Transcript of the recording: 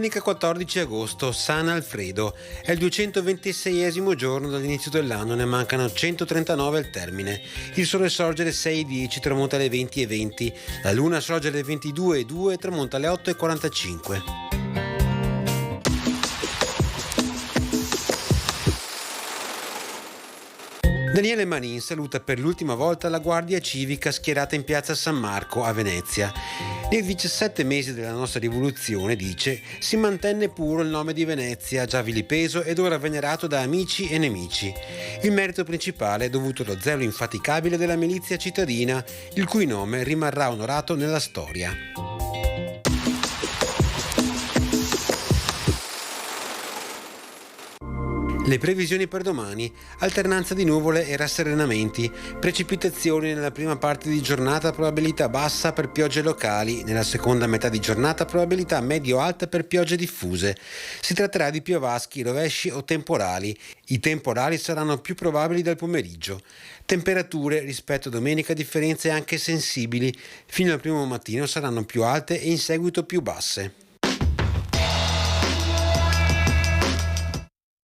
Domenica 14 agosto, San Alfredo. È il 226esimo giorno dall'inizio dell'anno, ne mancano 139 al termine. Il sole sorge alle 6:10, tramonta alle 20:20. La luna sorge alle 22:02 e tramonta alle 8:45. Daniele Manin saluta per l'ultima volta la Guardia Civica schierata in piazza San Marco a Venezia. Nei 17 mesi della nostra rivoluzione, dice, si mantenne puro il nome di Venezia, già vilipeso ed ora venerato da amici e nemici. Il merito principale è dovuto allo zelo infaticabile della milizia cittadina, il cui nome rimarrà onorato nella storia. Le previsioni per domani: alternanza di nuvole e rasserenamenti, precipitazioni nella prima parte di giornata, probabilità bassa per piogge locali, nella seconda metà di giornata probabilità medio-alta per piogge diffuse. Si tratterà di piovaschi, rovesci o temporali. I temporali saranno più probabili dal pomeriggio. Temperature rispetto a domenica differenze anche sensibili, fino al primo mattino saranno più alte e in seguito più basse.